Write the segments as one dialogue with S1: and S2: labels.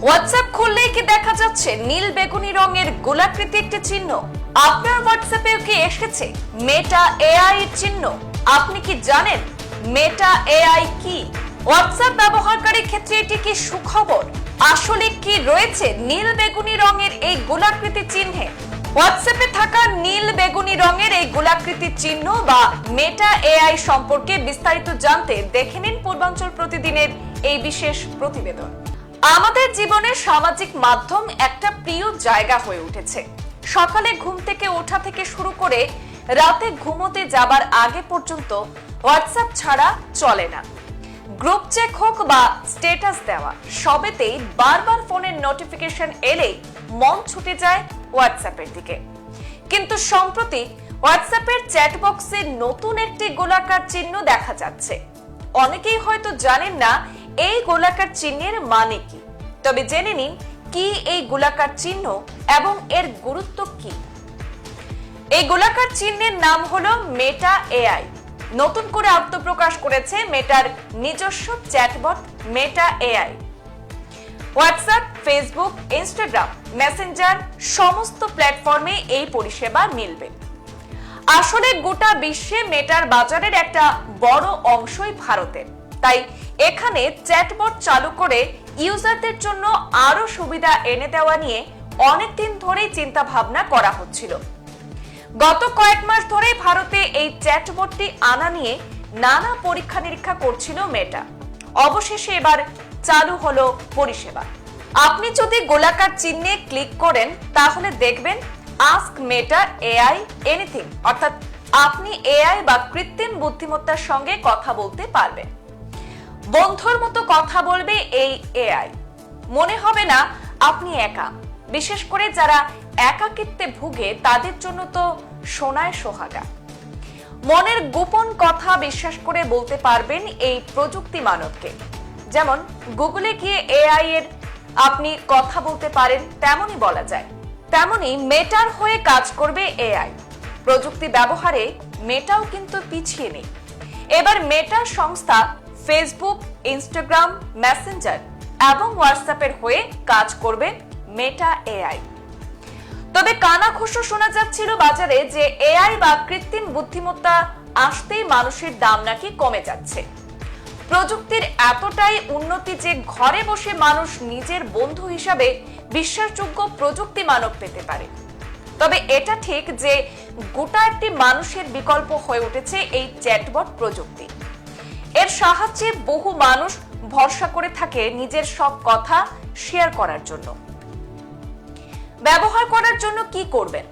S1: WhatsApp খুললেই কি দেখা যাচ্ছে নীল বেগুনি রঙের গোলাকৃতি একটি চিহ্ন? আপনার হোয়াটসঅ্যাপেও কি এসেছে মেটা এআই এর চিহ্ন? আপনি কি জানেন মেটা এআই কি? হোয়াটসঅ্যাপ ব্যবহারকারীর ক্ষেত্রে এটি কি সুখবর? আসলে কি রয়েছে নীল বেগুনি রঙের এই গোলাকৃতি চিহ্নে? হোয়াটসঅ্যাপে থাকা নীল বেগুনি রঙের এই গোলাকৃতি চিহ্ন বা মেটা এআই সম্পর্কে বিস্তারিত জানতে দেখে নিন পূর্বাঞ্চল প্রতিদিনের এই বিশেষ প্রতিবেদন। আমাদের জীবনে সামাজিক মাধ্যম একটা প্রিয় জায়গা হয়ে উঠেছে। সকালে ঘুম থেকে ওঠা থেকে শুরু করে রাতে ঘুমোতে যাবার আগে পর্যন্ত হোয়াটসঅ্যাপ ছাড়া চলে না। গ্রুপ চেক হোক বা স্ট্যাটাস দেওয়া, সবেতেই বারবার ফোনের নোটিফিকেশন এলেই মন ছুটে যায় হোয়াটসঅ্যাপের দিকে। কিন্তু সম্প্রতি হোয়াটসঅ্যাপের চ্যাট বক্সে নতুন একটি গোলাকার চিহ্ন দেখা যাচ্ছে। অনেকেই হয়তো জানেন না এই গোলাকার চিহ্নের মানে কি। তবে জেনে নিন কি এই গোলাকার চিহ্ন এবং এর গুরুত্ব কি। এই গোলাকার চিহ্নের নাম হলো মেটা এআই। নতুন করে আত্মপ্রকাশ করেছে মেটার নিজস্ব chatbot Meta AI. WhatsApp, Facebook, Instagram, Messenger সমস্ত প্ল্যাটফর্মে এই পরিষেবা মিলবে। আসলে গোটা বিশ্বে মেটার বাজারের একটা বড় অংশই ভারতের। তাই এখানে চ্যাটবট চালু করে ইউজারদের জন্য আরো সুবিধা এনে দেওয়া নিয়ে অনেকদিন ধরেই চিন্তা ভাবনা করা হচ্ছিল। গত কয়েক মাস ধরেই ভারতে এই চ্যাটবটটি আনা নিয়ে নানা পরীক্ষা নিরীক্ষা করছিল মেটা। অবশেষে এবার চালু হলো পরিষেবা। আপনি যদি গোলাকার চিহ্নে ক্লিক করেন তাহলে দেখবেন আস্ক মেটা এআই এনিথিং, অর্থাৎ আপনি এআই বা কৃত্রিম বুদ্ধিমত্তার সঙ্গে কথা বলতে পারবেন। বন্ধুর মতো কথা বলবে এই এআই। মনে হবে না আপনি একা। বিশেষ করে যারা একাকিত্বে ভুগে তাদের জন্য তো সোনায় সোহাগা। মনের গোপন কথা বিশ্বাস করে বলতে পারবেন এই প্রযুক্তি মানবকে। যেমন গুগলে গিয়ে এআই এর আপনি কথা বলতে পারেন, তেমনই বলা যায়। তেমনি মেটার হয়ে কাজ করবে এআই। প্রযুক্তি ব্যবহারে মেটাও কিন্তু পিছিয়ে নেই। এবার মেটার সংস্থা ফেসবুক, ইনস্টাগ্রাম, মেসেঞ্জার এবং হোয়াটসঅ্যাপের হয়ে কাজ করবে মেটা এআই। তবে কানাঘুষো শোনা যাচ্ছিল বাজারে যে এআই বা কৃত্রিম বুদ্ধিমত্তা আসতেই মানুষের দাম নাকি কমে যাচ্ছে। প্রযুক্তির এতটাই উন্নতি যে ঘরে বসে মানুষ নিজের বন্ধু হিসাবে বিশ্বাসযোগ্য প্রযুক্তি মানব পেতে পারে। তবে এটা ঠিক যে গোটা একটি মানুষের বিকল্প হয়ে উঠেছে এই চ্যাটবট প্রযুক্তি। এর সাহায্যে বহু মানুষ ভরসা করে থাকে নিজের সব কথা শেয়ার করার জন্য। ব্যবহার করার জন্য কি করবেন?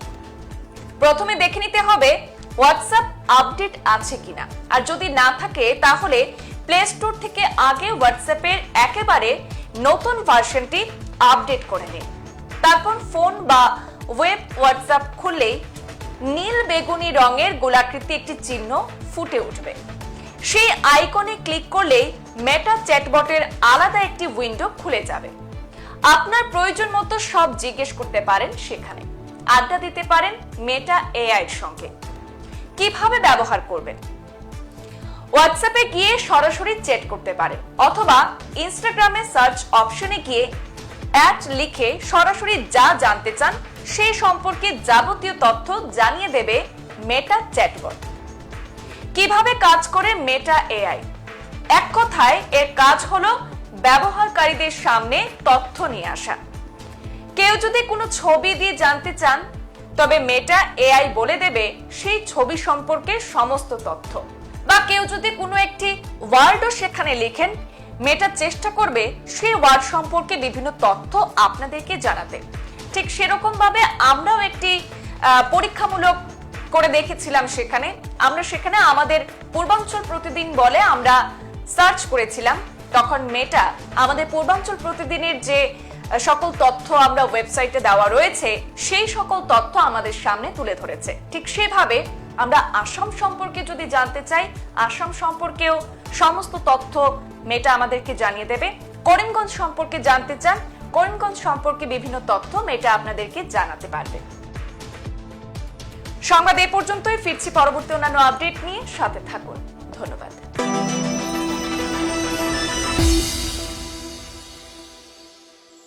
S1: প্রথমে দেখে নিতে হবে হোয়াটসঅ্যাপ আপডেট আছে কিনা। আর যদি না থাকে তাহলে প্লে স্টোর থেকে আগে হোয়াটসঅ্যাপের একেবারে নতুন ভার্সনটি আপডেট করে নিন। তারপর ফোন বা ওয়েব হোয়াটসঅ্যাপ খুললেই নীল বেগুনি রঙের গোলাকৃতি একটি চিহ্ন ফুটে উঠবে। সেই আইকনে ক্লিক করলেই মেটা চ্যাটবটের আলাদা একটি উইন্ডো খুলে যাবে। আপনার প্রয়োজন মতো সব জিজ্ঞেস করতে পারেন সেখানে। আড্ডা দিতে পারেন মেটা এআই এর সঙ্গে। কিভাবে ব্যবহার করবেন? হোয়াটসঅ্যাপে গিয়ে সরাসরি চ্যাট করতে পারেন, অথবা ইনস্টাগ্রামে সার্চ অপশনে গিয়ে অ্যাট লিখে সরাসরি যা জানতে চান সেই সম্পর্কে যাবতীয় তথ্য জানিয়ে দেবে মেটা চ্যাটবট। কিভাবে কাজ করে মেটা এআই? এক কথায় এর কাজ হলো ব্যবহারকারীদের সামনে তথ্য নিয়ে আসা। কেউ যদি কোনো ছবি দিয়ে জানতে চান তবে মেটা এআই বলে দেবে সেই ছবি সম্পর্কে সমস্ত তথ্য। বা কেউ যদি কোনো একটি ওয়ার্ডও সেখানে লেখেন, মেটা চেষ্টা করবে সেই ওয়ার্ড সম্পর্কে বিভিন্ন তথ্য আপনাদেরকে জানাতে। ঠিক সেরকম ভাবে আমরাও একটি পরীক্ষামূলক করে দেখেছিলাম। সেখানে আমাদের পূর্বাঞ্চল প্রতিদিন বলে আমরা সার্চ করেছিলাম। তখন মেটা আমাদের পূর্বাঞ্চল প্রতিদিনের যে সকল তথ্য আমরা ওয়েবসাইটে দেওয়া রয়েছে সেই সকল তথ্য আমাদের সামনে তুলে ধরেছে। ঠিক সেভাবে আমরা আসাম সম্পর্কে যদি জানতে চাই, আসাম সম্পর্কেও সমস্ত তথ্য মেটা আমাদেরকে জানিয়ে দেবে। করিমগঞ্জ সম্পর্কে জানতে চান, করিমগঞ্জ সম্পর্কে বিভিন্ন তথ্য মেটা আপনাদেরকে জানাতে পারবে। সংবাদ এ পর্যন্তই। ফিরছি পরবর্তী অন্যান্য আপডেট নিয়ে, সাথে থাকুন।